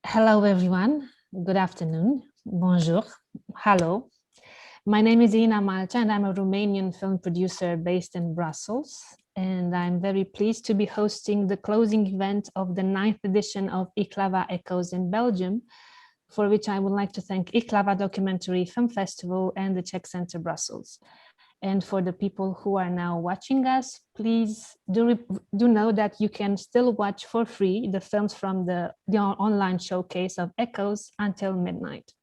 Hello, everyone. Good afternoon. Bonjour. Hello. My name is Irina Malcea, and I'm a Romanian film producer based in Brussels. And I'm very pleased to be hosting the closing event of the 9th edition of Ji.hlava Echoes in Belgium, for which I would like to thank Ji.hlava Documentary Film Festival and the Czech Center Brussels. And for the people who are now watching us, please do know that you can still watch for free the films from the online showcase of Echoes until midnight.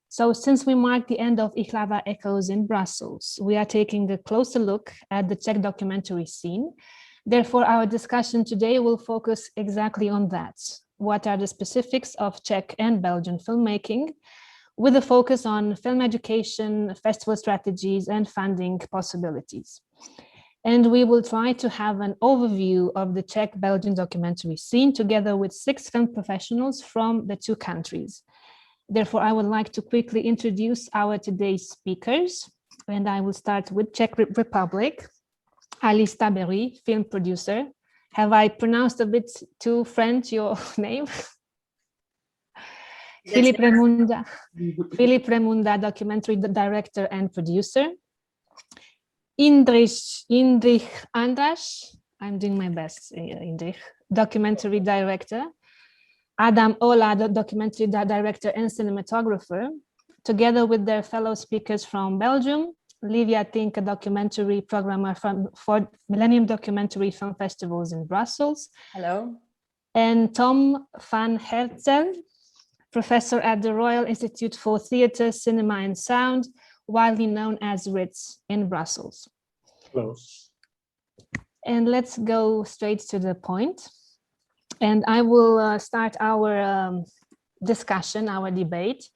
So since we mark the end of Ji.hlava Echoes in Brussels, we are taking a closer look at the Czech documentary scene. Therefore, our discussion today will focus exactly on that. What are the specifics of Czech and Belgian filmmaking, with a focus on film education, festival strategies, and funding possibilities. And we will try to have an overview of the Czech-Belgian documentary scene together with 6 film professionals from the 2 countries. Therefore, I would like to quickly introduce our today's speakers, and I will start with Czech Republic, Alice Tabery, film producer. Have I pronounced a bit too French your name? Filip Remunda, documentary director and producer. Jindřich Andrš, I'm doing my best, Jindřich, documentary director. Adamola, the documentary director and cinematographer, together with their fellow speakers from Belgium. Livia Tinca, documentary programmer for Millenium Documentary Film Festivals in Brussels. Hello. And Tom van Herzele, professor at the Royal Institute for Theatre, Cinema and Sound, widely known as RITCS in Brussels. Hello. And let's go straight to the point. And I will start our discussion, our debate,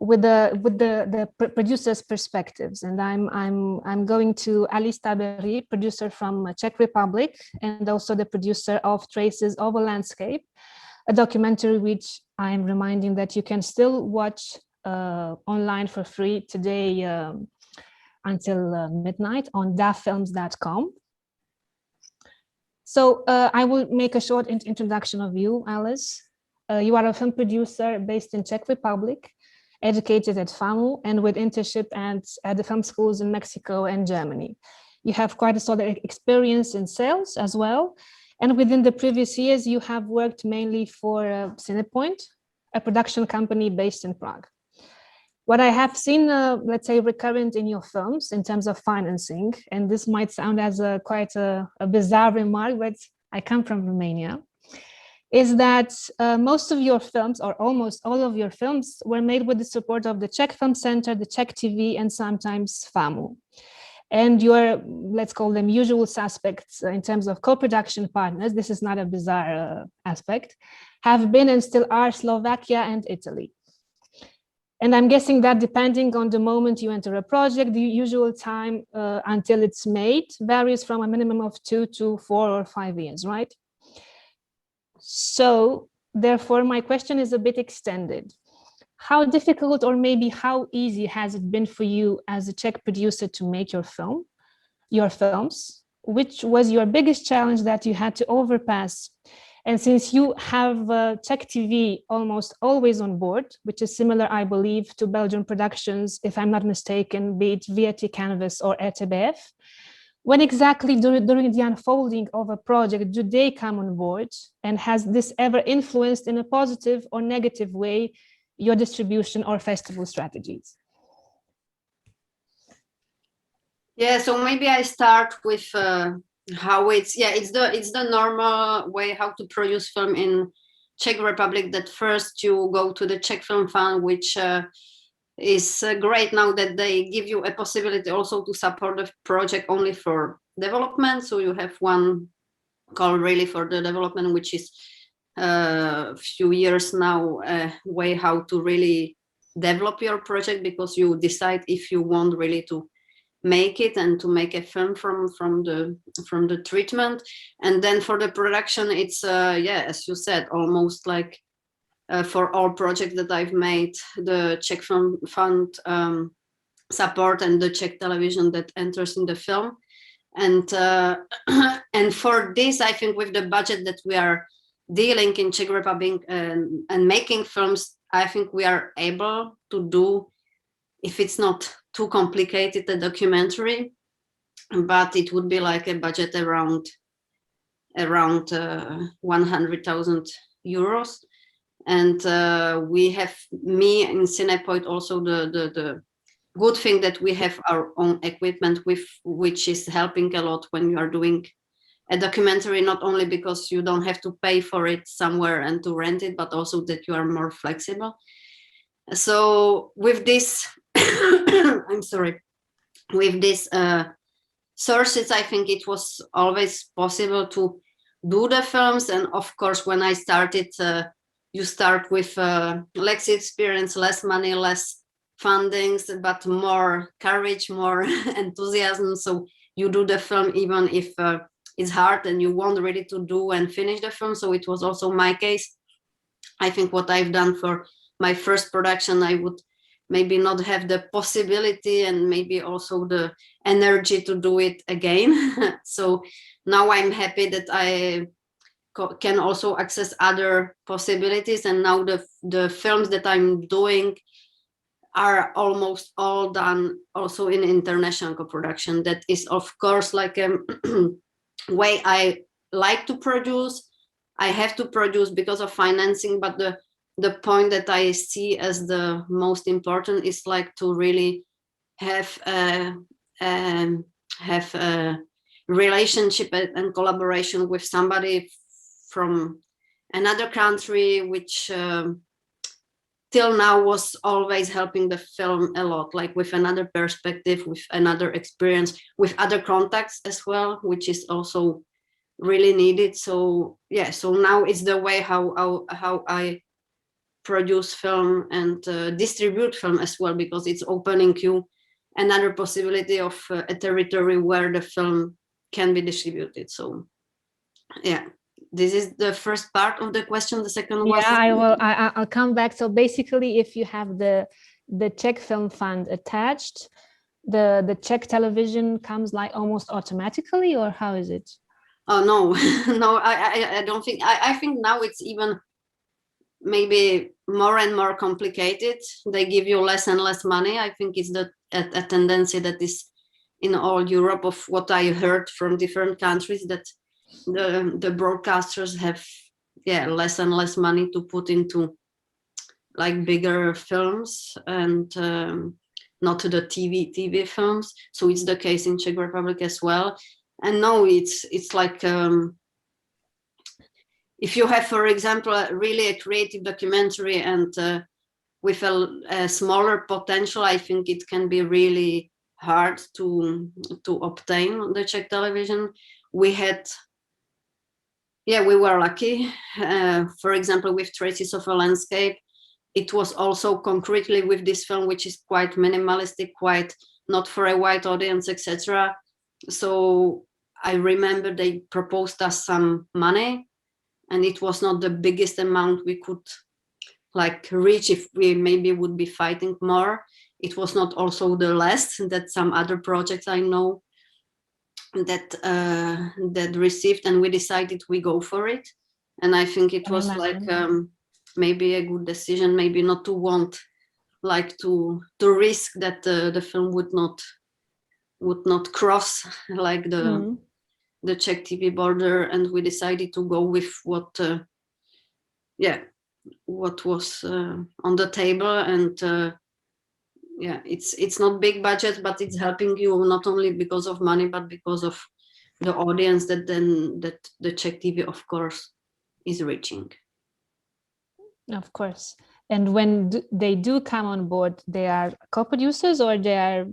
with the producer's perspectives. And I'm going to Alice Tabery, producer from Czech Republic, and also the producer of Traces of a Landscape, a documentary which I'm reminding that you can still watch online for free today until midnight on dafilms.com. So I will make a short introduction of you, Alice. You are a film producer based in Czech Republic, educated at FAMU and with internship at the film schools in Mexico and Germany. You have quite a solid experience in sales as well. And within the previous years, you have worked mainly for Cinepoint, a production company based in Prague. What I have seen, let's say, recurrent in your films in terms of financing, and this might sound as quite a bizarre remark, but I come from Romania, is that most of your films, or almost all of your films, were made with the support of the Czech Film Center, the Czech TV, and sometimes FAMU. And your, let's call them usual suspects in terms of co-production partners, this is not a bizarre aspect, have been and still are Slovakia and Italy. And I'm guessing that depending on the moment you enter a project, the usual time until it's made varies from a minimum of 2 to 4 or 5 years, right? So therefore, my question is a bit extended. How difficult or maybe how easy has it been for you as a Czech producer to make your films? Which was your biggest challenge that you had to overpass? And since you have Czech TV almost always on board, which is similar, I believe, to Belgian productions, if I'm not mistaken, be it VRT Canvas or RTBF, when exactly during the unfolding of a project do they come on board? And has this ever influenced in a positive or negative way your distribution or festival strategies? Yeah, so maybe I start with how it's the normal way how to produce film in Czech Republic, that first you go to the Czech Film Fund, which is great now that they give you a possibility also to support the project only for development. So you have one call really for the development, which is a few years now way how to really develop your project, because you decide if you want really to make it and to make a film from the treatment. And then for the production, it's as you said, almost like for all projects that I've made, the Czech Film Fund support and the Czech Television that enters in the film. And and for this, I think with the budget that we are dealing in Czech Republic and making films, I think we are able to do, if it's not too complicated, a documentary, but it would be like a budget around 100,000 euros. And we have, me in Cinepoint, also the good thing that we have our own equipment, which is helping a lot when you are doing a documentary, not only because you don't have to pay for it somewhere and to rent it, but also that you are more flexible. So with this, I'm sorry, with these sources, I think it was always possible to do the films. And of course, when I started, you start with less experience, less money, less fundings, but more courage, more enthusiasm. So you do the film even if it's hard and you want really to do and finish the film. So it was also my case. I think what I've done for my first production, I would maybe not have the possibility and maybe also the energy to do it again. So now I'm happy that I can also access other possibilities. And now the films that I'm doing are almost all done also in international co-production. That is, of course, like a way I like to produce. I have to produce because of financing, but the point that I see as the most important is like to really have a relationship and collaboration with somebody from another country, which till now was always helping the film a lot, like with another perspective, with another experience, with other contacts as well, which is also really needed. So yeah, so now it's the way how I produce film and distribute film as well, because it's opening you another possibility of a territory where the film can be distributed. So yeah, this is the first part of the question. The second was, I'll come back. So basically, if you have the Czech Film Fund attached, the Czech Television comes like almost automatically, or how is it? Oh no, no, I don't think. I think now it's even maybe more and more complicated. They give you less and less money. I think it's a tendency that is in all Europe, of what I heard from different countries, that the broadcasters have less and less money to put into like bigger films and not to the TV films. So it's the case in Czech Republic as well. And no, it's like if you have, for example, really a creative documentary and with a smaller potential, I think it can be really hard to obtain on the Czech Television. We were lucky. For example, with Traces of a Landscape, it was also concretely with this film, which is quite minimalistic, quite not for a wide audience, etc. So I remember they proposed us some money, and it was not the biggest amount we could like reach if we maybe would be fighting more. It was not also the less that some other projects I know that received, and we decided we go for it. And I think it was like maybe a good decision, maybe not to want like to risk that the film would not cross like the Czech TV border. And we decided to go with what was on the table. And it's not big budget, but it's helping you not only because of money, but because of the audience that the Czech TV, of course, is reaching. Of course. And when they do come on board, they are co-producers, or they are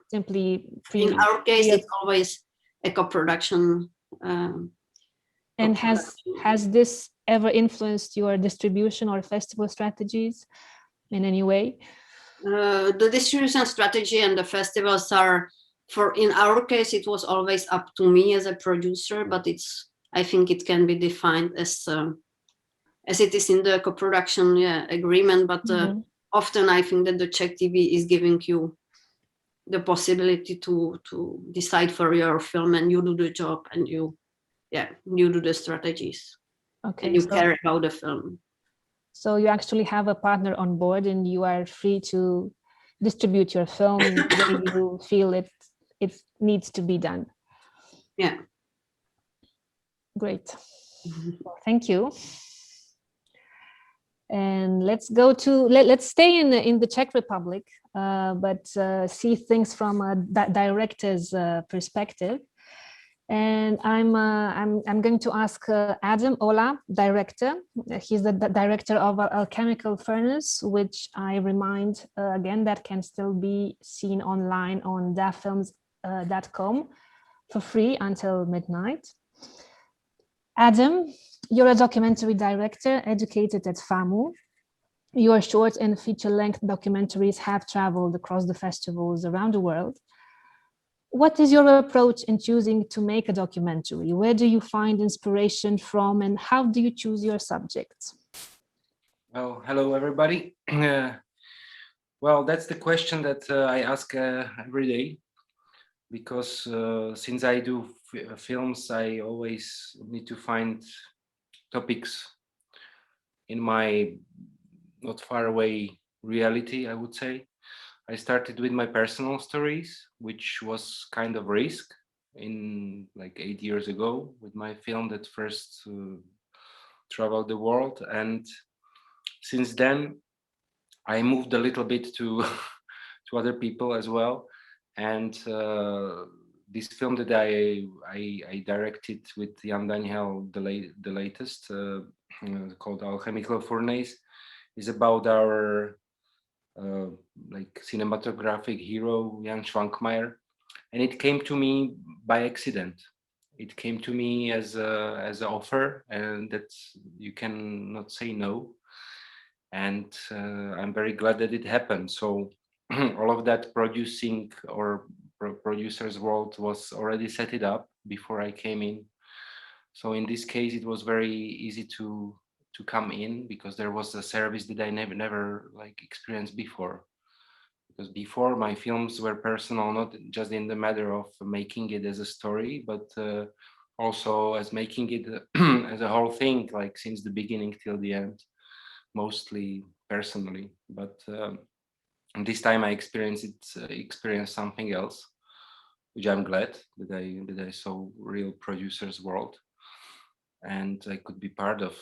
simply in our case it's always a co-production. And has this ever influenced your distribution or festival strategies in any way? The distribution strategy and the festivals are, in our case, it was always up to me as a producer, but I think it can be defined as it is in the co-production agreement. But often I think that the Czech TV is giving you the possibility to decide for your film, and you do the job, and you do the strategies. Okay. and you care about the film. So you actually have a partner on board and you are free to distribute your film the way you feel it needs to be done. Yeah. Great. Well, thank you. And let's go to, let's stay in the Czech Republic, but see things from a director's perspective. And I'm going to ask Adamola Director. He's the director of Alchemical Furnace, which I remind again that can still be seen online on dafilms.com for free until midnight. Adam, you're a documentary director educated at FAMU. Your short and feature-length documentaries have traveled across the festivals around the world. What is your approach in choosing to make a documentary? Where do you find inspiration from, and how do you choose your subjects? Well, hello everybody. Well, that's the question that I ask every day, because since I do films, I always need to find topics in my not far away reality, I would say. I started with my personal stories, which was kind of risk in like 8 years ago with my film that first traveled the world. And since then, I moved a little bit to to other people as well. And this film that I directed with Jan Daniel, the latest, called Alchemical Furnace, is about our like cinematographic hero Jan Schwankmajer, and it came to me by accident. It came to me as an offer, and that you cannot say no. And I'm very glad that it happened. So all of that producing or producers world was already set it up before I came in. So in this case, it was very easy to come in because there was a service that I never like experienced before. Because before my films were personal, not just in the matter of making it as a story, but also as making it as a whole thing, like since the beginning till the end, mostly personally. But this time I experienced something else, which I'm glad that I saw real producers world, and I could be part of.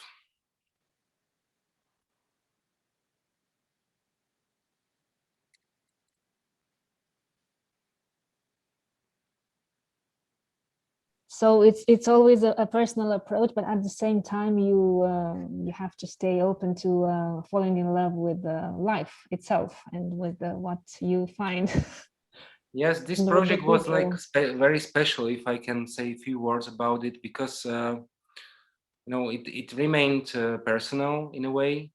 So it's always a personal approach, but at the same time you have to stay open to falling in love with life itself and with what you find. Yes, this project was like very special, if I can say a few words about it, because you know, it remained personal in a way.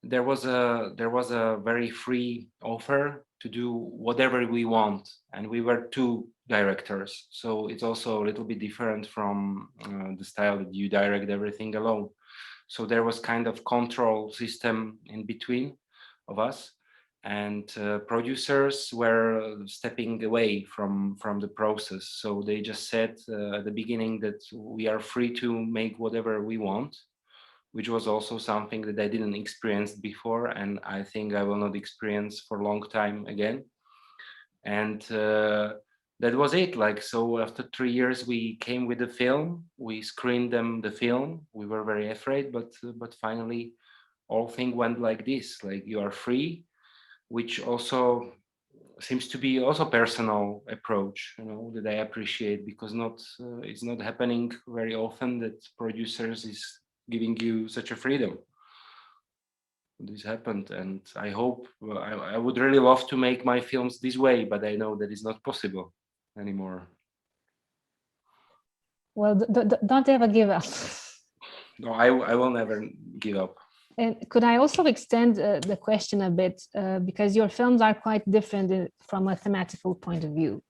There was a very free offer to do whatever we want, and we were two directors, so it's also a little bit different from the style that you direct everything alone. So there was kind of control system in between of us, and producers were stepping away from the process. So they just said at the beginning that we are free to make whatever we want, which was also something that I didn't experience before, and I think I will not experience for a long time again. And that was it. Like, so after 3 years, we came with the film. We screened them the film. We were very afraid, but finally, all thing went like this. Like, you are free, which also seems to be also personal approach, you know, that I appreciate, because it's not happening very often that producers is giving you such a freedom. This happened, and I hope I would really love to make my films this way, but I know that it's not possible anymore. Well, don't ever give up. No, I will never give up. And could I also extend the question a bit, because your films are quite different from a thematical point of view.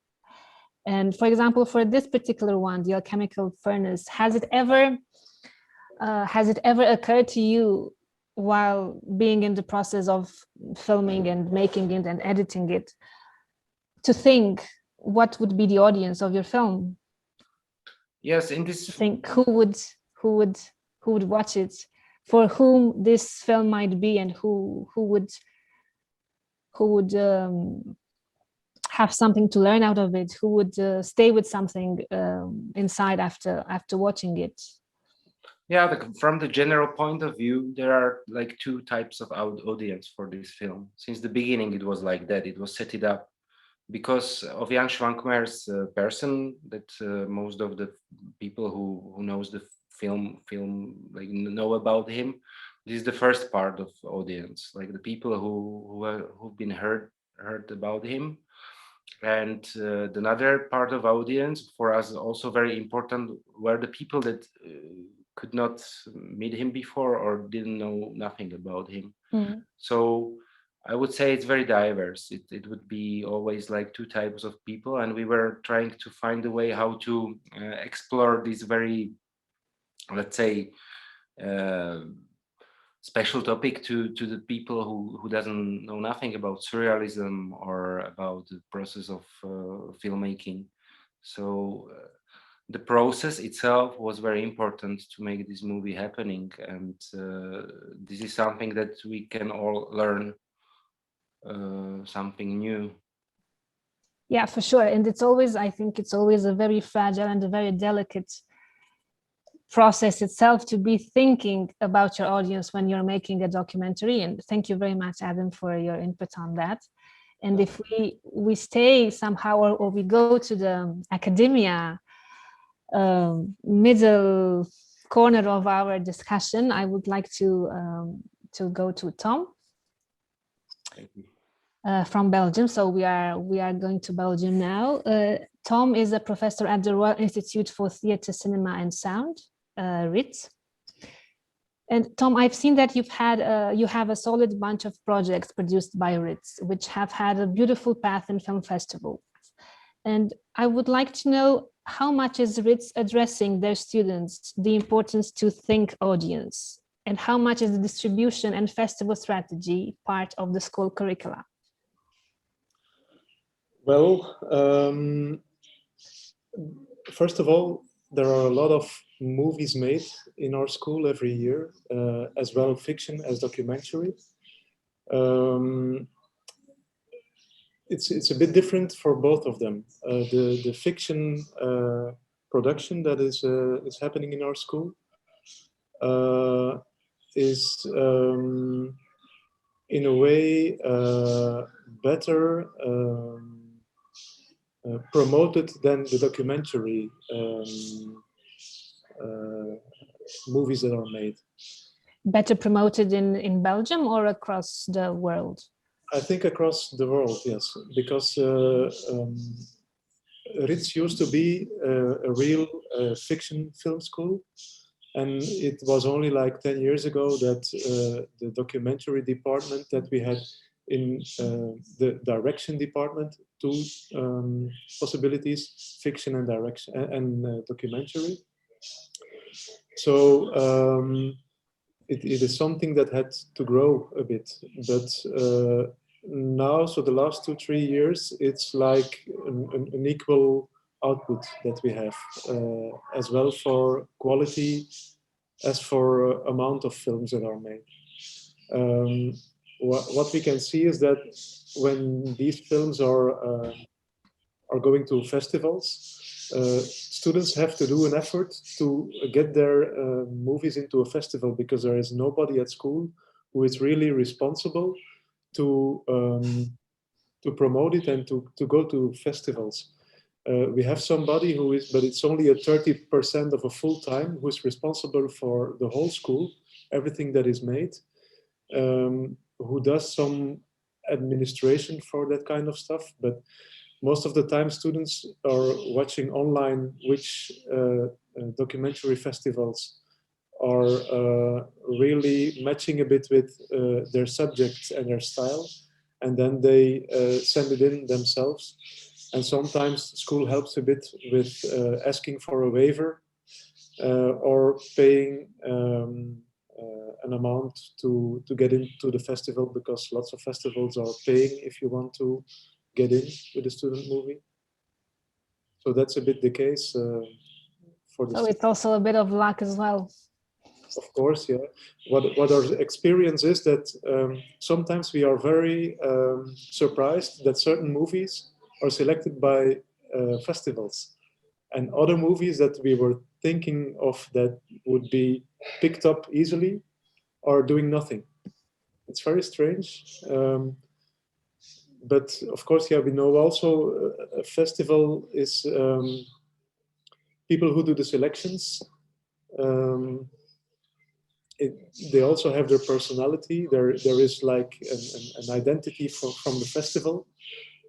And for example, for this particular one, the Alchemical Furnace, has it ever occurred to you while being in the process of filming and making it and editing it to think what would be the audience of your film? Yes, in this think who would would watch it, for whom this film might be, and who would have something to learn out of it, who would stay with something inside after watching it. Yeah, from the general point of view, there are like two types of audience for this film. Since the beginning, it was like that. It was set it up because of Jan Schwankmajer's person that most of the people who knows the film like know about him. This is the first part of audience, like the people who've been heard about him. And another part of audience for us also very important were the people that could not meet him before or didn't know nothing about him. So I would say it's very diverse. It would be always like two types of people, and we were trying to find a way how to explore this very, let's say, special topic to the people who doesn't know nothing about surrealism or about the process of filmmaking. So the process itself was very important to make this movie happening, and this is something that we can all learn something new. Yeah, for sure. And it's always, I think it's always a very fragile and a very delicate process itself to be thinking about your audience when you're making a documentary. And thank you very much, Adam, for your input on that. And if we stay somehow, or we go to the academia middle corner of our discussion, I would like to go to Tom. Thank you. From Belgium. So we are going to Belgium now. Tom is a professor at the Royal Institute for Theatre, Cinema and Sound, RITCS. And Tom, I've seen that you have a solid bunch of projects produced by RITCS, which have had a beautiful path in film festivals. And I would like to know, how much is RITCS addressing their students the importance to think audience, and how much is the distribution and festival strategy part of the school curricula? Well, first of all, there are a lot of movies made in our school every year, as well fiction as documentary. It's a bit different for both of them. The fiction production that is happening in our school is in a way better promoted than the documentary movies that are made. Better promoted in Belgium or across the world? I think across the world, yes, because RITCS used to be a real fiction film school, and it was only like 10 years ago that the documentary department that we had in the direction department, two possibilities, fiction and direction and documentary. So it is something that had to grow a bit, but now, so the last 2-3 years, it's like an equal output that we have, as well for quality as for amount of films that are made. What we can see is that when these films are going to festivals, students have to do an effort to get their movies into a festival, because there is nobody at school who is really responsible to promote it and to go to festivals. We have somebody who is, but it's only a 30% of a full time, who is responsible for the whole school, everything that is made, who does some administration for that kind of stuff. But most of the time, students are watching online which documentary festivals are really matching a bit with their subjects and their style, and then they send it in themselves. And sometimes school helps a bit with asking for a waiver or paying an amount to get into the festival, because lots of festivals are paying if you want to get in with a student movie. So that's a bit the case for the. So it's also a bit of luck as well. of course, yeah. What our experience is that sometimes we are very surprised that certain movies are selected by festivals, and other movies that we were thinking of that would be picked up easily are doing nothing. It's very strange. But of course, yeah, we know also a festival is people who do the selections. They also have their personality. There is like an identity from the festival,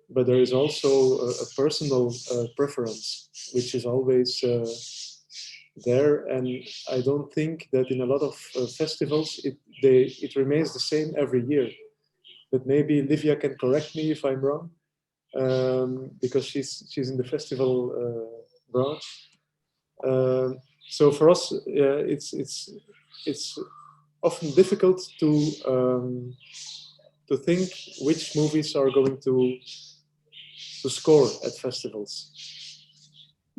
but there is also a personal preference, which is always there. And I don't think that in a lot of festivals it remains the same every year. But maybe Livia can correct me if I'm wrong, because she's in the festival branch. So for us, it's often difficult to think which movies are going to score at festivals.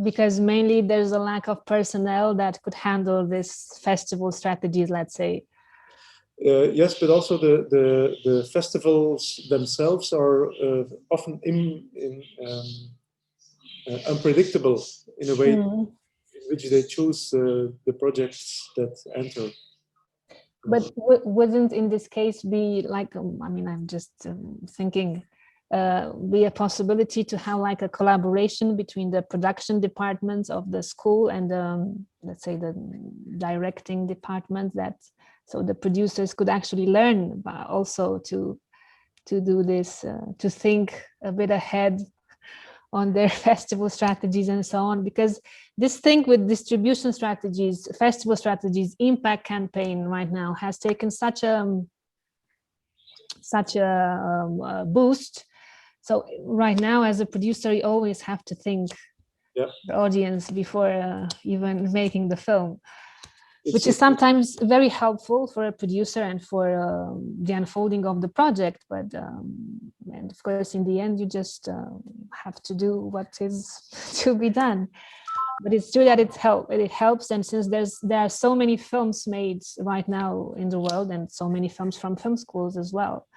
Because mainly there's a lack of personnel that could handle this festival strategies, let's say. Yes, but also the festivals themselves are often unpredictable in a way in which they choose the projects that enter. But wouldn't in this case be like, I mean, I'm just thinking, be a possibility to have like a collaboration between the production departments of the school and let's say the directing department, that so the producers could actually learn also to do this, to think a bit ahead on their festival strategies and so on, because this thing with distribution strategies, festival strategies, impact campaign right now has taken such a boost. So right now, as a producer, you always have to think the audience before even making the film, which is sometimes very helpful for a producer and for the unfolding of the project. But and of course, in the end, you just have to do what is to be done. But it's true that it helps. And since there are so many films made right now in the world, and so many films from film schools as well,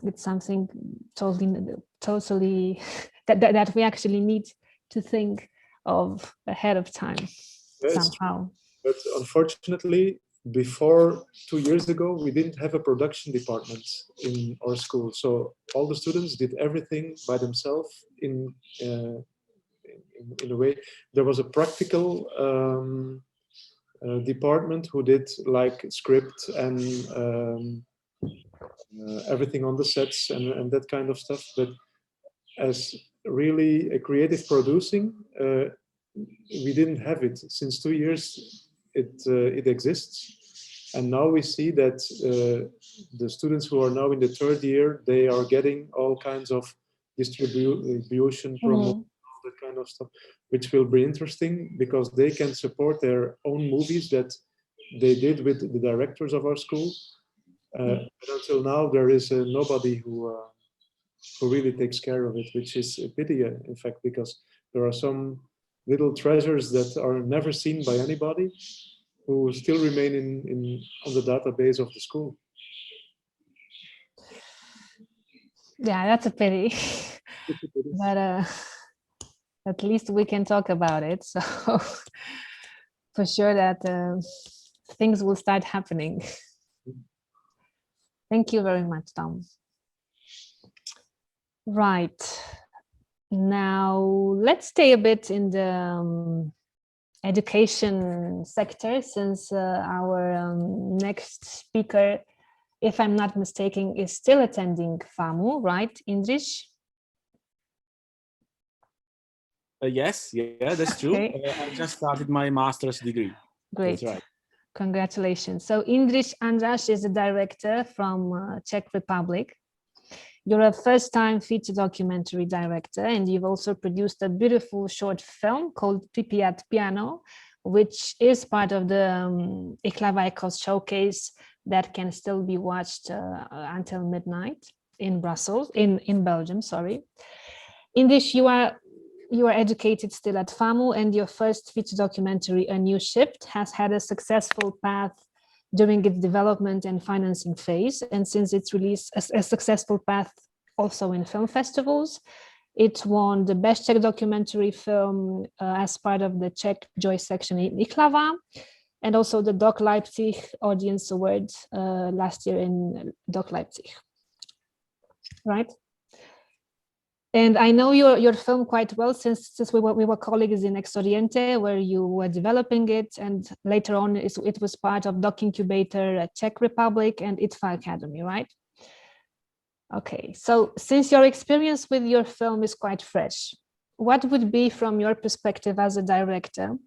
it's something totally that we actually need to think of ahead of time somehow. But unfortunately, before 2 years ago, we didn't have a production department in our school. So all the students did everything by themselves in a way. There was a practical department who did like script and everything on the sets and that kind of stuff. But as really a creative producing, we didn't have it. Since 2 years it exists, and now we see that the students who are now in the third year, they are getting all kinds of distribution, promotion, that kind of stuff, which will be interesting because they can support their own movies that they did with the directors of our school. But until now, there is nobody who really takes care of it, which is a pity, in fact, because there are some little treasures that are never seen by anybody who still remain on the database of the school. Yeah, that's a pity. But at least we can talk about it. So for sure that things will start happening. Thank you very much, Tom. Right. Now let's stay a bit in the education sector, since our next speaker, if I'm not mistaken, is still attending FAMU, right, Jindřich? Yes, that's true. Okay. I just started my master's degree. Great. That's right. Congratulations. So Jindřich Andrš is a director from Czech Republic. You're a first-time feature documentary director, and you've also produced a beautiful short film called Pipi at Piano, which is part of the Jihlava showcase that can still be watched until midnight in Brussels, in Belgium, sorry. In this, you are you are educated still at FAMU, and your first feature documentary, A New Shift, has had a successful path during its development and financing phase. And since its release, a successful path also in film festivals. It won the Best Czech Documentary Film as part of the Czech Joy section in Jihlava, and also the Doc Leipzig Audience Award last year in Doc Leipzig, right? And I know your film quite well since we were colleagues in Exoriented, where you were developing it, and later on it was part of Doc Incubator at Czech Republic and IDFF Academy, right? Okay, so since your experience with your film is quite fresh, what would be, from your perspective as a director,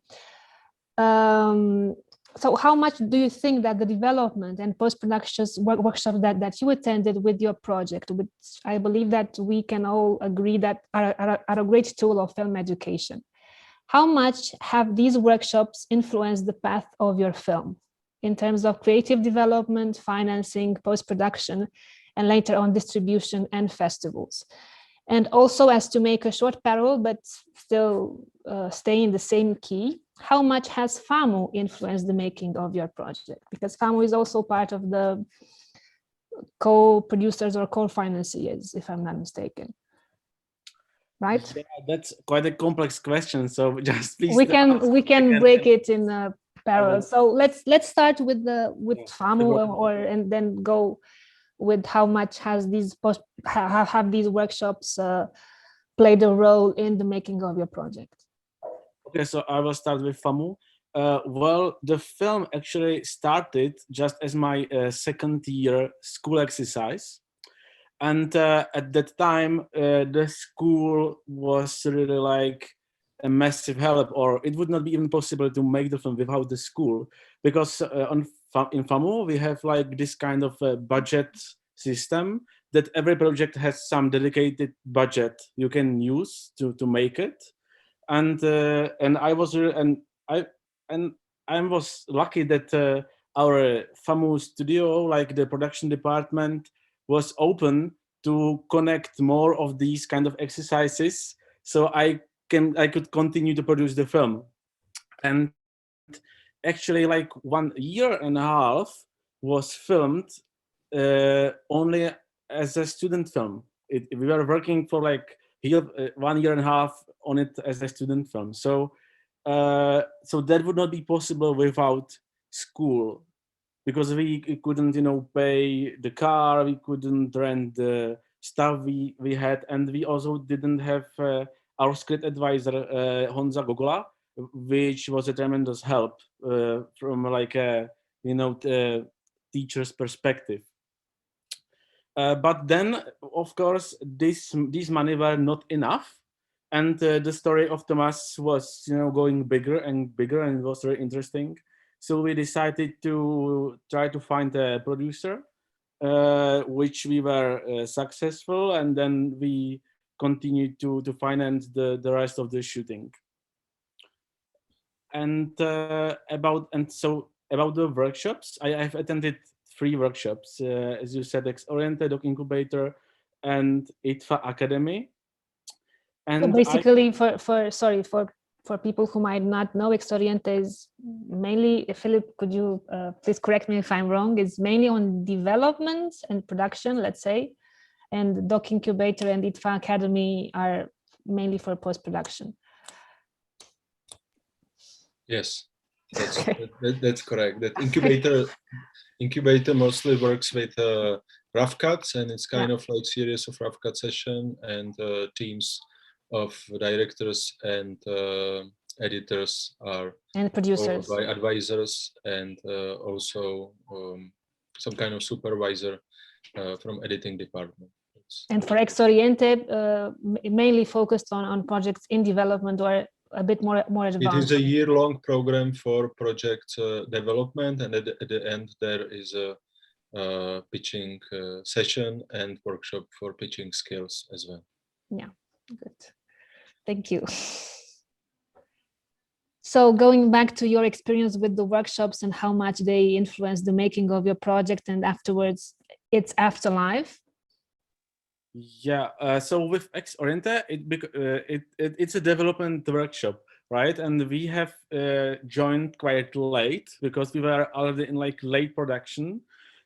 so how much do you think that the development and post-production workshop that you attended with your project, which I believe that we can all agree that are a great tool of film education, how much have these workshops influenced the path of your film in terms of creative development, financing, post-production, and later on distribution and festivals? And also, as to make a short parallel, but still stay in the same key, how much has FAMU influenced the making of your project? Because FAMU is also part of the co-producers or co-financiers, if I'm not mistaken. Right? Yeah, that's quite a complex question. So just please. We can break it in parallel. So let's start with FAMU, and then go with how much has have these workshops played a role in the making of your project. Okay, so I will start with FAMU. Well, the film actually started just as my second year school exercise. And at that time, the school was really like a massive help, or it would not be even possible to make the film without the school, because in FAMU, we have like this kind of budget system that every project has some dedicated budget you can use to make it. And I was lucky that our FAMU studio, like the production department, was open to connect more of these kind of exercises, so I could continue to produce the film. And actually, like 1.5 years was filmed only as a student film. We were working for like 1.5 years on it as a student film. So that would not be possible without school, because we couldn't, pay the car, we couldn't rent the stuff we had, and we also didn't have our script advisor Honza Gogola, which was a tremendous help from like a teacher's perspective. But then, of course, these money were not enough, and the story of Thomas was going bigger and bigger, and it was very interesting. So we decided to try to find a producer, which we were successful, and then we continued to finance the rest of the shooting. And about the workshops, I have attended 3 workshops, as you said, Exoriented, Doc Incubator, and IDFF Academy. And so basically, for people who might not know, Exoriented is mainly, Filip, could you please correct me if I'm wrong, it's mainly on development and production, let's say, and Doc Incubator and IDFF Academy are mainly for post-production. Yes, that's correct. That incubator mostly works with rough cuts, and it's kind of like series of rough cut session, and teams of directors and editors and producers by advisors, and also some kind of supervisor from editing department. And for Exoriented, mainly focused on projects in development or a bit more advanced. It is a year-long program for project development, and at the end there is a pitching session and workshop for pitching skills as well. Yeah, good. Thank you. So going back to your experience with the workshops and how much they influence the making of your project and afterwards its afterlife, Yeah, so with Exoriented, it's a development workshop, right? And we have joined quite late because we were already in like late production.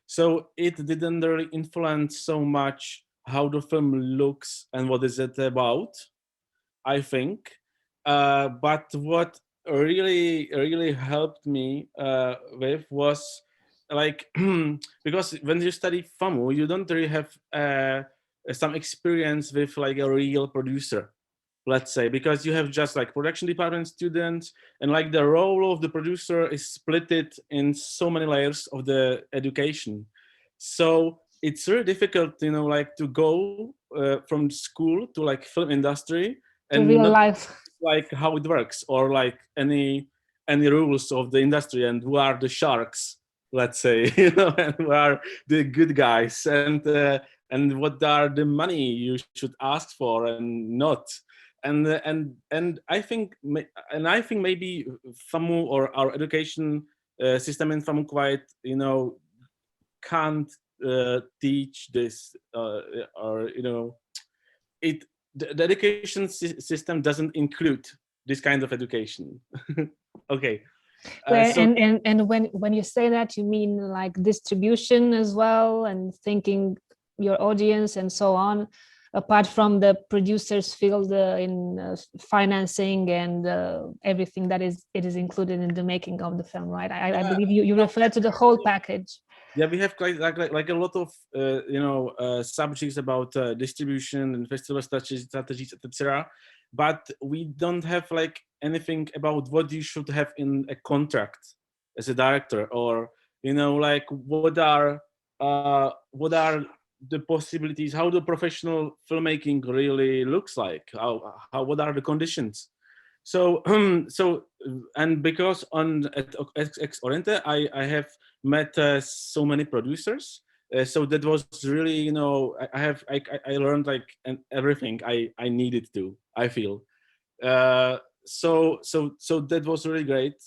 So it didn't really influence so much how the film looks and what is it about, I think. But what really helped me with was like, because when you study FAMU, you don't really have some experience with like a real producer, let's say, because you have just like production department students, and like the role of the producer is split it in so many layers of the education. So it's really difficult, you know, like to go from school to like film industry To and real not life. like how it works, or like any rules of the industry, and who are the sharks, let's say, you know, and who are the good guys, and what are the money you should ask for and not. And I think maybe FAMU, or our education system in FAMU, quite, you know, can't teach this, or you know, the education system doesn't include this kind of education. Okay. Where, So and when you say that, you mean like distribution as well, and thinking your audience and so on, apart from the producer's field in financing and everything that is included in the making of the film, right? I believe you refer to the whole package. yeah, we have quite like a lot of you know, subjects about distribution and festival strategies, etc. But we don't have like anything about what you should have in a contract as a director, or you know, like what are the possibilities, how the professional filmmaking really looks like, how what are the conditions. So and because at Exoriented I have met so many producers, so that was really, you know, I learned like everything I needed to, I feel. So that was really great.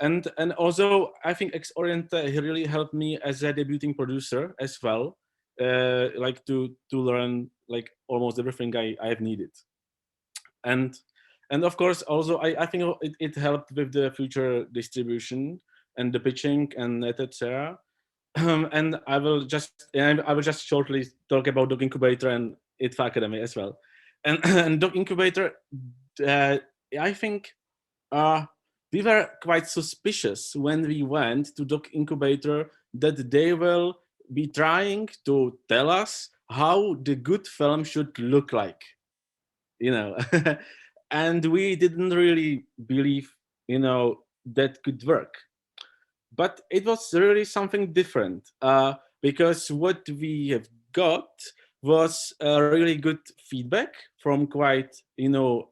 And also I think Exoriented really helped me as a debuting producer as well, like to learn like almost everything I have needed. And of course also I think it helped with the future distribution and the pitching and etc. And I will just shortly talk about Doc Incubator and IDFF Academy as well. And and Doc Incubator, uh, I think we were quite suspicious when we went to Doc Incubator that they will be trying to tell us how the good film should look like, you know. And we didn't really believe, you know, that could work. But it was really something different, because what we have got was a really good feedback from quite, you know,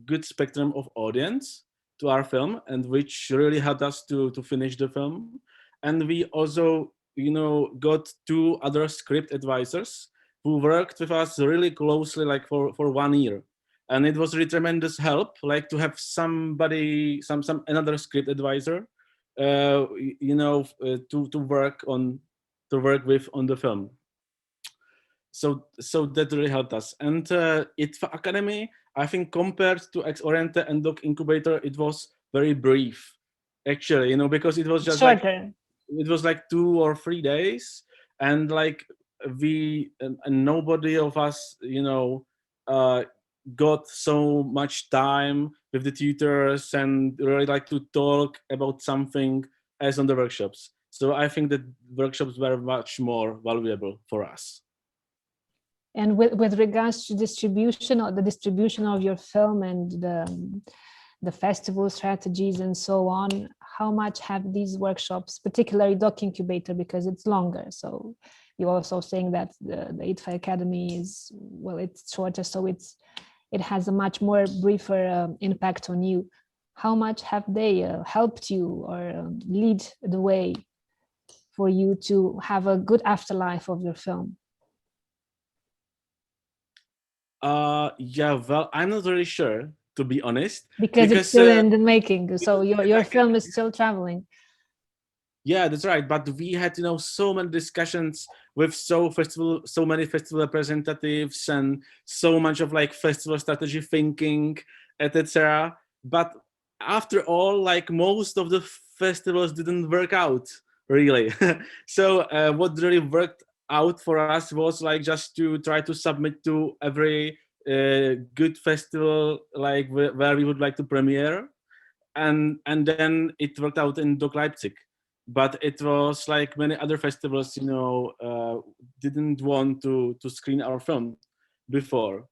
good spectrum of audience to our film, and which really helped us to finish the film. And we also, you know, got 2 other script advisors who worked with us really closely, like for 1 year. And it was really tremendous help, like to have somebody, another script advisor, you know, to work with on the film. So that really helped us. And IDFF Academy, I think compared to Exoriented and Doc Incubator, it was very brief, actually, you know, because it was just Shorter. it was like 2 or 3 days, and like we and nobody of us, you know, got so much time with the tutors and really like to talk about something as on the workshops. So I think that workshops were much more valuable for us. And with regards to distribution, or the distribution of your film and the festival strategies and so on, how much have these workshops, particularly Doc Incubator, because it's longer? So you're also saying that the IDFF Academy is, well, it's shorter, so it has a much more briefer impact on you. How much have they helped you or lead the way for you to have a good afterlife of your film? Yeah, well, I'm not really sure, to be honest, because it's still in the making, so your film is still traveling. Yeah, that's right. But we had, so many discussions with so many festival representatives and so much of like festival strategy thinking, etc. But after all, like most of the festivals didn't work out really. So what really worked out for us was like just to try to submit to every good festival, like where we would like to premiere, and then it worked out in Doc Leipzig. But it was like many other festivals, didn't want to screen our film before.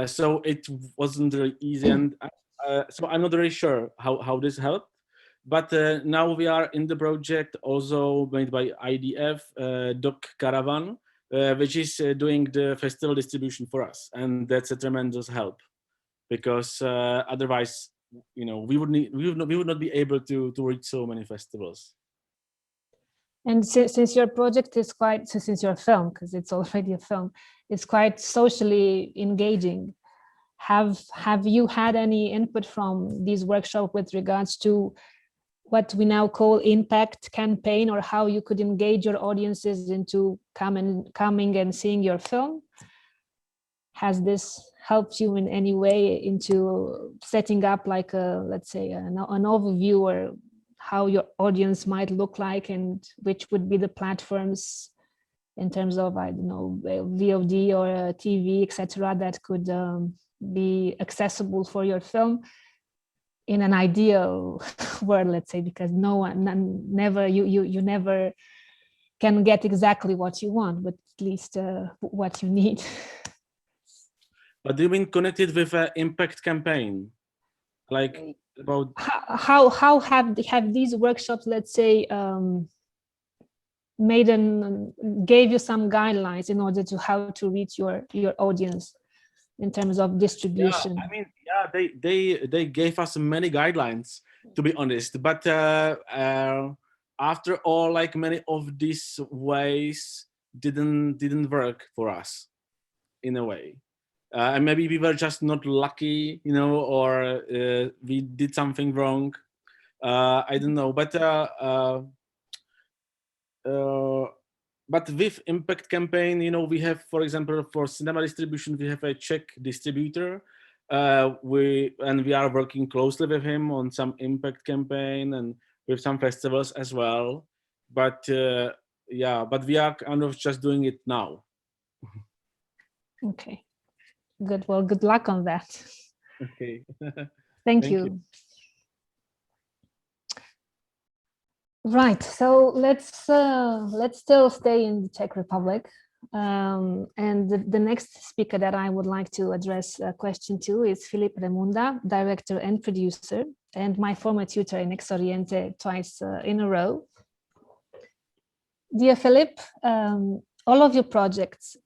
So it wasn't really easy, and so I'm not really sure how this helped. But now we are in the project also made by IDF, Doc Caravan, which is doing the festival distribution for us, and that's a tremendous help, because otherwise, we would not be able to reach so many festivals. And since your project is quite, since your film, because it's already a film, it's quite socially engaging, have you had any input from these workshops with regards to what we now call impact campaign, or how you could engage your audiences into coming and seeing your film? Has this helped you in any way into setting up like a, let's say, an overview, or how your audience might look like, and which would be the platforms in terms of, I don't know, VOD or TV, etc., that could be accessible for your film in an ideal world, let's say, because you never can get exactly what you want, but at least what you need. But do you mean connected with an impact campaign? Like about how have these workshops, let's say, gave you some guidelines in order to how to reach your audience in terms of distribution? Yeah, I mean, yeah, they gave us many guidelines, to be honest. But after all, like many of these ways didn't work for us in a way. And maybe we were just not lucky, or we did something wrong. I don't know, but with impact campaign, we have, for example, for cinema distribution, we have a Czech distributor. We are working closely with him on some impact campaign and with some festivals as well. But yeah, but we are kind of just doing it now. Okay, good. Well, good luck on that. Okay. Thank you. Right, so let's still stay in the Czech Republic, and the next speaker that I would like to address a question to is Filip Remunda, director and producer, and my former tutor in Exoriented twice in a row. Dear Filip, all of your projects,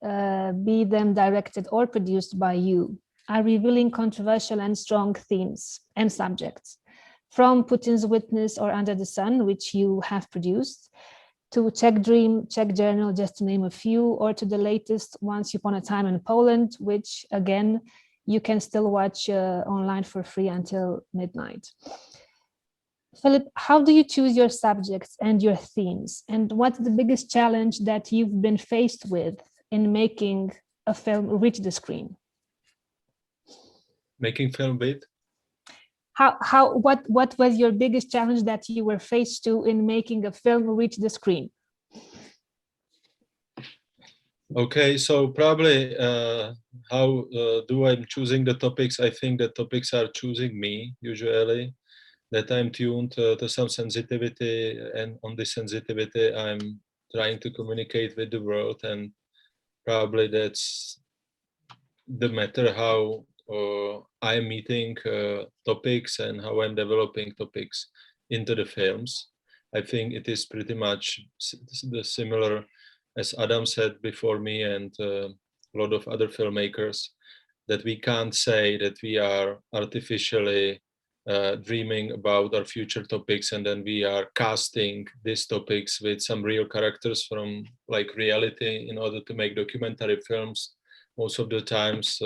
be them directed or produced by you, are revealing controversial and strong themes and subjects, from Putin's Witness or Under the Sun, which you have produced, to Czech Dream, Czech Journal, just to name a few, or to the latest Once Upon a Time in Poland, which again, you can still watch online for free until midnight. Filip, how do you choose your subjects and your themes? And what's the biggest challenge that you've been faced with in making a film reach the screen? Making film with? What was your biggest challenge that you were faced to in making a film reach the screen? Okay, so probably how do I'm choosing the topics? I think the topics are choosing me usually, that I'm tuned to some sensitivity, and on this sensitivity I'm trying to communicate with the world, and probably that's the matter how I'm meeting topics and how I'm developing topics into the films. I think it is pretty much the similar as Adam said before me, and a lot of other filmmakers, that we can't say that we are artificially dreaming about our future topics and then we are casting these topics with some real characters from like reality in order to make documentary films. Most of the times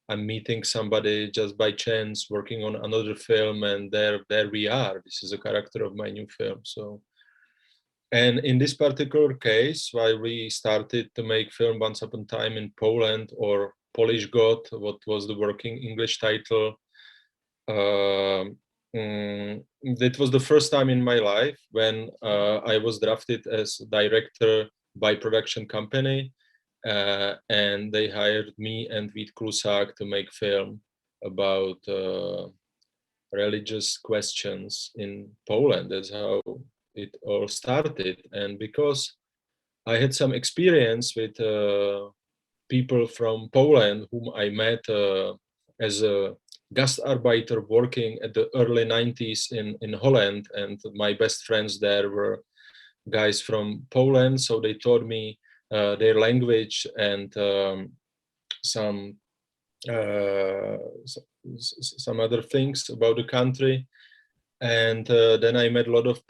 I'm meeting somebody just by chance working on another film, and there we are. This is a character of my new film. So, and in this particular case, while we started to make film once upon a time in Poland, or Polish God, what was the working English title, that was the first time in my life when I was drafted as director by production company, and they hired me and Vít Klusák to make film about religious questions in Poland. That's how it all started. And because I had some experience with people from Poland whom I met as a gastarbeiter working at the early 90s in Holland, and my best friends there were guys from Poland, so they taught me their language and some other things about the country. And then I met a lot of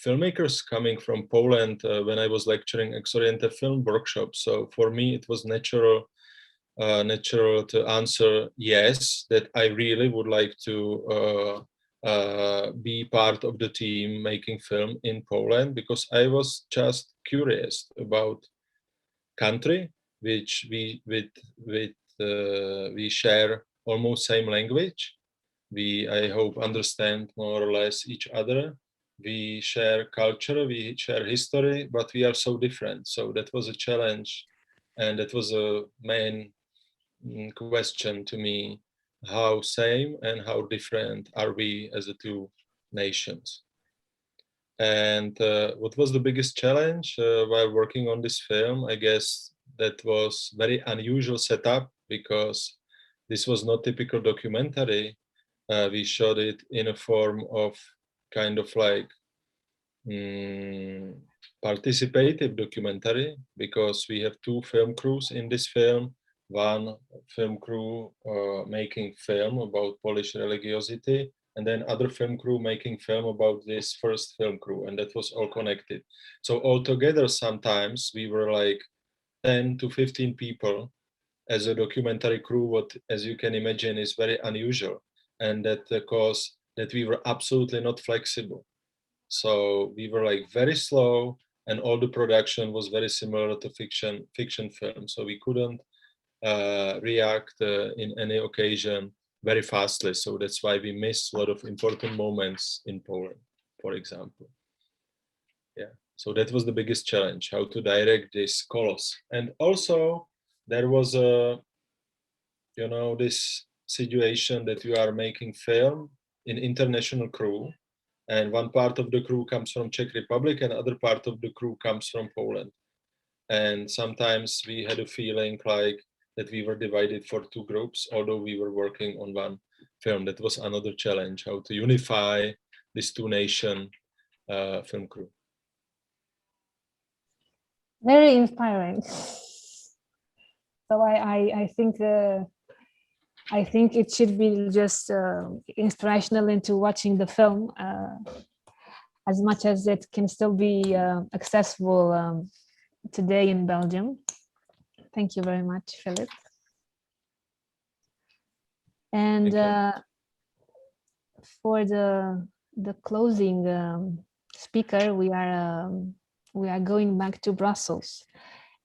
filmmakers coming from Poland when I was lecturing Exoriented film workshops. So for me, it was natural to answer yes, that I really would like to be part of the team making film in Poland, because I was just curious about country which we share almost same language. We, I hope, understand more or less each other. We share culture, we share history, but we are so different. So that was a challenge, and that was a main question to me: how same and how different are we as the two nations? And what was the biggest challenge while working on this film? I guess that was very unusual setup, because this was not typical documentary. We shot it in a form of kind of like participative documentary, because we have two film crews in this film. One film crew making film about Polish religiosity, and then other film crew making film about this first film crew, and that was all connected. So altogether, sometimes we were like 10 to 15 people as a documentary crew, what, as you can imagine, is very unusual, and that caused that we were absolutely not flexible. So we were like very slow, and all the production was very similar to fiction film. So we couldn't react in any occasion very fastly. So that's why we missed a lot of important moments in Poland, for example. Yeah. So that was the biggest challenge: how to direct this coloss. And also there was a, you know, this situation that you are making film in international crew, and one part of the crew comes from Czech Republic and other part of the crew comes from Poland. And sometimes we had a feeling like that we were divided for two groups, although we were working on one film. That was another challenge: how to unify this two-nation film crew. Very inspiring. So I think it should be just inspirational into watching the film, as much as it can still be accessible today in Belgium. Thank you very much, Filip. And for the closing speaker, we are going back to Brussels,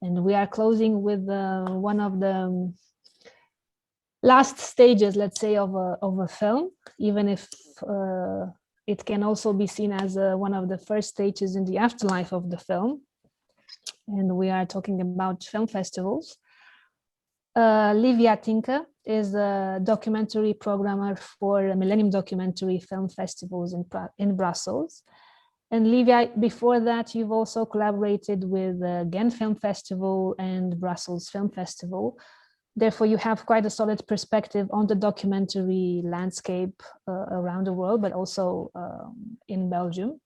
and we are closing with one of the last stages, let's say, of a film, even if it can also be seen as one of the first stages in the afterlife of the film. And we are talking about film festivals. Livia Tinca is a documentary programmer for Millenium Documentary Film Festivals in Brussels. And Livia, before that, you've also collaborated with Ghent Film Festival and Brussels Film Festival. Therefore, you have quite a solid perspective on the documentary landscape around the world, but also in Belgium.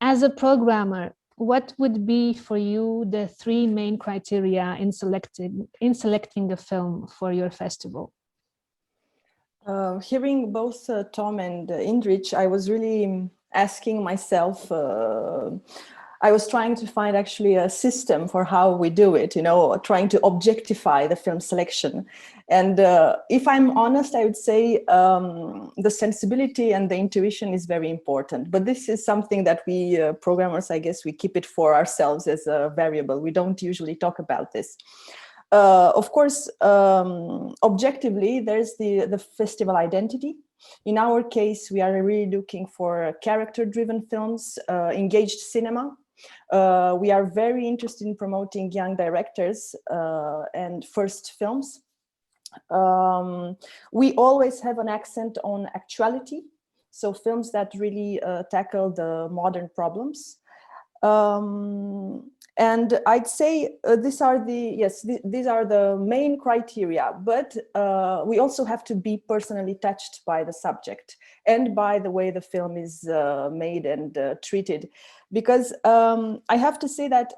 As a programmer, what would be for you the three main criteria in selecting a film for your festival? Hearing both Tom and Jindřich, I was really asking myself I was trying to find actually a system for how we do it, you know, trying to objectify the film selection. And if I'm honest, I would say the sensibility and the intuition is very important. But this is something that we programmers, I guess, we keep it for ourselves as a variable. We don't usually talk about this. Of course, objectively, there's the festival identity. In our case, we are really looking for character-driven films, engaged cinema. We are very interested in promoting young directors and first films. We always have an accent on actuality, so films that really tackle the modern problems. And I'd say these are the main criteria, but we also have to be personally touched by the subject and by the way the film is made and treated. Because I have to say that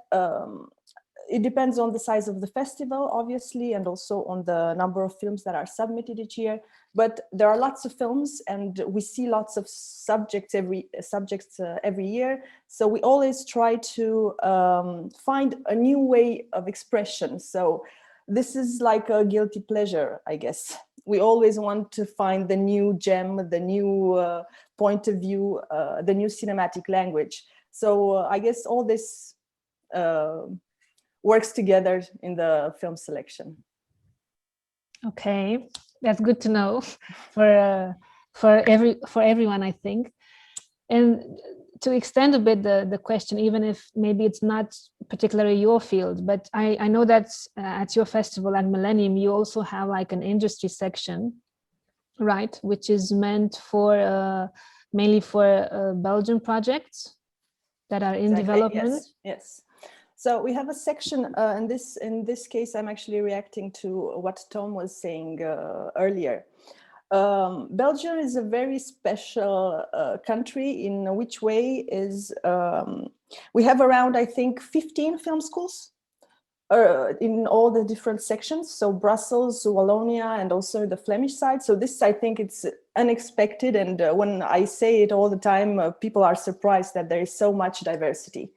it depends on the size of the festival, obviously, and also on the number of films that are submitted each year. But there are lots of films, and we see lots of subjects every year. So we always try to find a new way of expression. So this is like a guilty pleasure, I guess. We always want to find the new gem, the new point of view, the new cinematic language. So I guess all this works together in the film selection. Okay, that's good to know for everyone, I think. And to extend a bit the question, even if maybe it's not particularly your field, but I know that at your festival at Millenium, you also have like an industry section, right, which is meant for mainly for Belgian projects that are in development. Yes. So we have a section, and in this case, I'm actually reacting to what Tom was saying earlier. Belgium is a very special country in which way is we have around, I think, 15 film schools in all the different sections. So Brussels, Wallonia, and also the Flemish side. So this, I think, it's unexpected. And when I say it all the time, people are surprised that there is so much diversity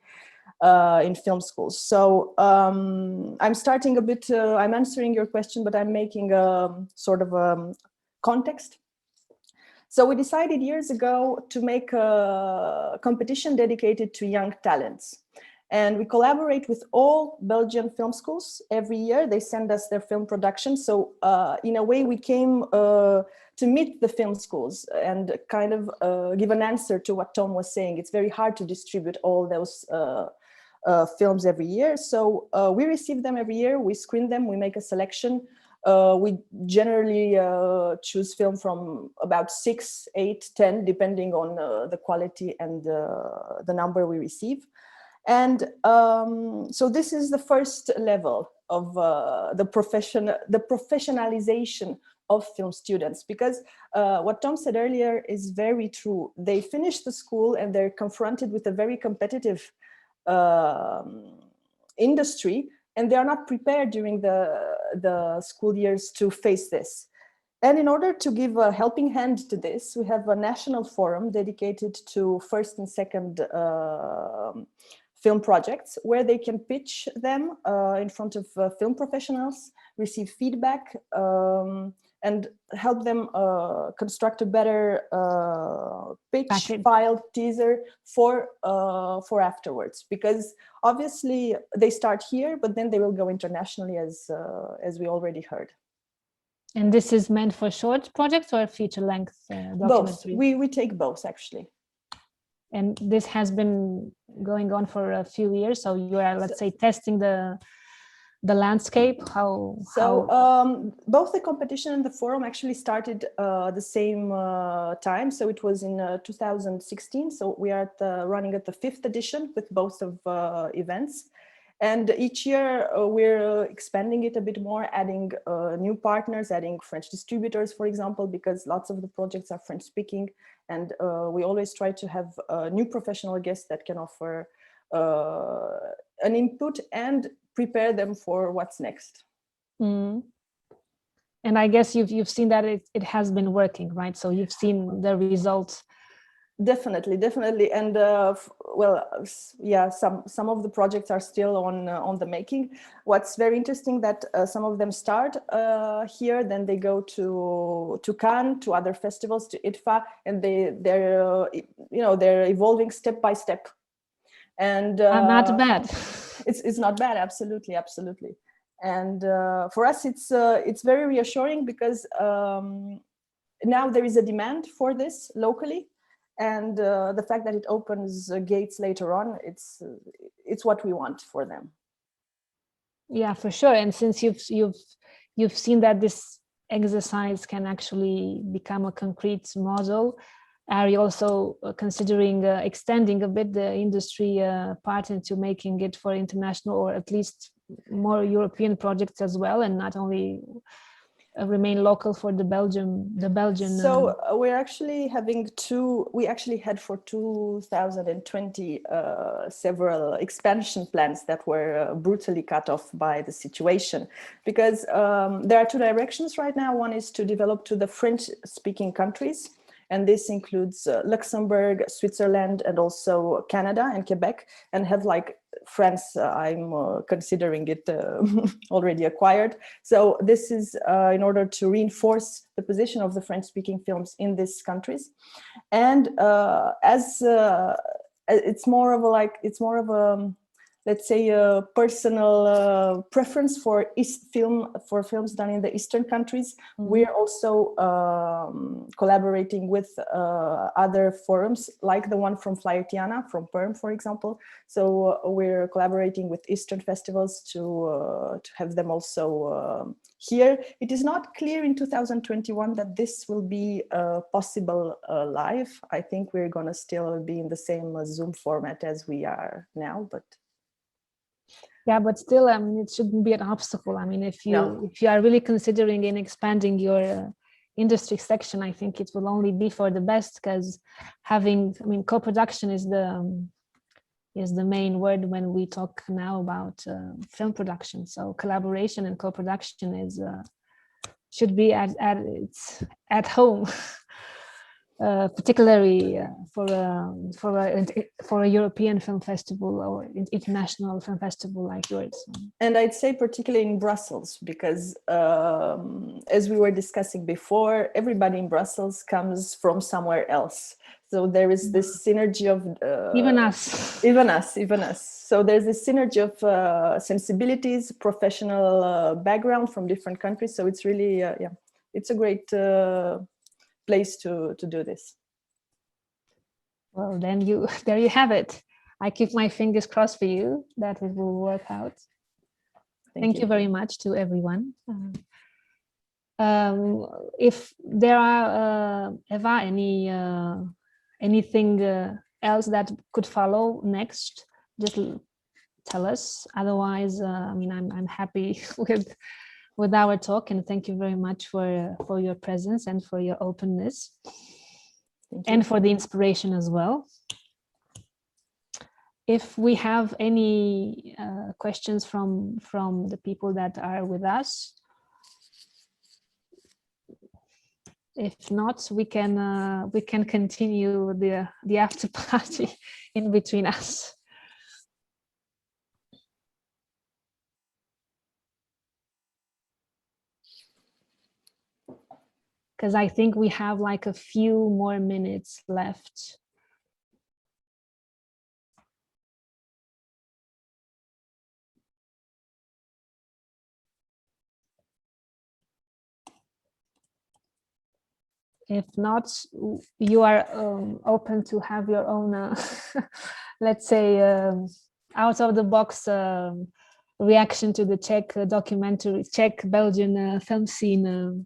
in film schools. So I'm starting a bit, I'm answering your question, but I'm making a sort of context. So we decided years ago to make a competition dedicated to young talents. And we collaborate with all Belgian film schools. Every year they send us their film production. So in a way we came to meet the film schools and kind of give an answer to what Tom was saying. It's very hard to distribute all those films every year. So we receive them every year, we screen them, we make a selection. We generally choose film from about 6, 8, 10, depending on the quality and the number we receive. And so this is the first level of the professionalization of film students, because what Tom said earlier is very true. They finish the school and they're confronted with a very competitive industry, and they are not prepared during the school years to face this. And in order to give a helping hand to this, we have a national forum dedicated to first and second film projects, where they can pitch them in front of film professionals, receive feedback, and help them construct a better pitch, file, teaser for afterwards. Because obviously they start here, but then they will go internationally, as we already heard. And this is meant for short projects or feature-length documentary? Both. We take both, actually. And this has been going on for a few years. So you are, let's say, testing the landscape. Both the competition and the forum actually started the same time. So it was in 2016. So we are running at the 5th edition with both of events. And each year we're expanding it a bit more, adding new partners, adding French distributors, for example, because lots of the projects are French speaking. And we always try to have new professional guests that can offer an input and prepare them for what's next. Mm. And I guess you've seen that it has been working, right? So you've seen the results Definitely, and well, yeah, some of the projects are still on the making. What's very interesting that some of them start here, then they go to Cannes, to other festivals, to IDFA, and they're they're evolving step by step. And not bad. It's not bad, absolutely. And for us, it's very reassuring because now there is a demand for this locally. And the fact that it opens gates later on, it's what we want for them. Yeah, for sure. And since you've seen that this exercise can actually become a concrete model, are you also considering extending a bit the industry part into making it for international or at least more European projects as well, and not only remain local for the Belgian? So we're actually having we actually had for 2020 several expansion plans that were brutally cut off by the situation, because there are two directions right now. One is to develop to the French-speaking countries, and this includes Luxembourg, Switzerland, and also Canada and Quebec, and have like France, I'm considering it already acquired. So this is in order to reinforce the position of the French-speaking films in these countries. And as it's more of a let's say a personal preference for films done in the Eastern countries. Mm-hmm. We're also collaborating with other forums, like the one from Flyetiana, from Perm, for example. So we're collaborating with Eastern festivals to have them also here. It is not clear in 2021 that this will be possible live. I think we're gonna still be in the same Zoom format as we are now, but. Yeah, but still, I mean, it shouldn't be an obstacle. I mean, if you are really considering in expanding your industry section, I think it will only be for the best, because co-production is the main word when we talk now about film production. So collaboration and co-production should be at home. Particularly for a European film festival or international film festival like yours. And I'd say particularly in Brussels, because as we were discussing before, everybody in Brussels comes from somewhere else. So there is this synergy of even us. So there's this synergy of sensibilities, professional background from different countries. So it's really it's a great place to do this. Well, then there you have it. I keep my fingers crossed for you that it will work out. Thank you very much to everyone. If there are Eva, anything else that could follow next, just tell us. Otherwise, I'm happy with our talk, and thank you very much for your presence and for your openness and for the inspiration as well. If we have any questions from the people that are with us, if not, we can continue the after party in between us. Because I think we have like a few more minutes left. If not, you are open to have your own, let's say, out of the box reaction to the Czech Belgian film scene.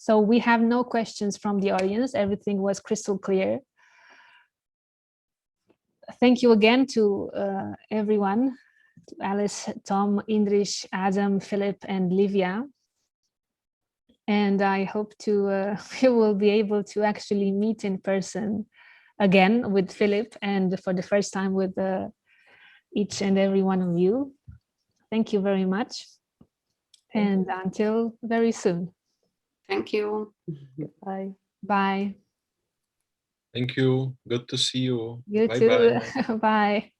So we have no questions from the audience. Everything was crystal clear. Thank you again to everyone, to Alice, Tom, Jindřich, Adam, Filip, and Livia. And I hope we will be able to actually meet in person again with Filip, and for the first time with each and every one of you. Thank you very much. And until very soon. Thank you. Bye. Bye. Thank you. Good to see you. You Bye too. bye. Bye.